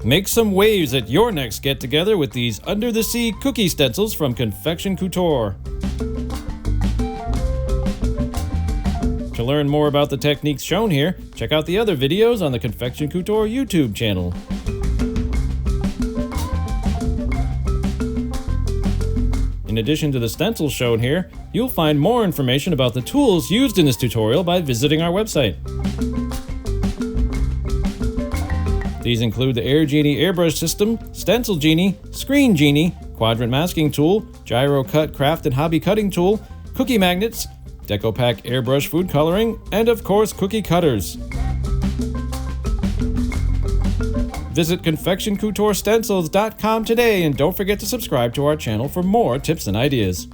Make some waves at your next get-together with these under-the-sea cookie stencils from Confection Couture. To learn more about the techniques shown here, check out the other videos on the Confection Couture YouTube channel. In addition to the stencils shown here, you'll find more information about the tools used in this tutorial by visiting our website. These include the AirGenie airbrush system, Stencil Genie, Screen Genie, Quadrant Masking Tool, Gyro-Cut craft and hobby cutting tool, cookie magnets, DecoPac airbrush food coloring, and of course cookie cutters. Visit ConfectionCoutureStencils.com today and don't forget to subscribe to our channel for more tips and ideas.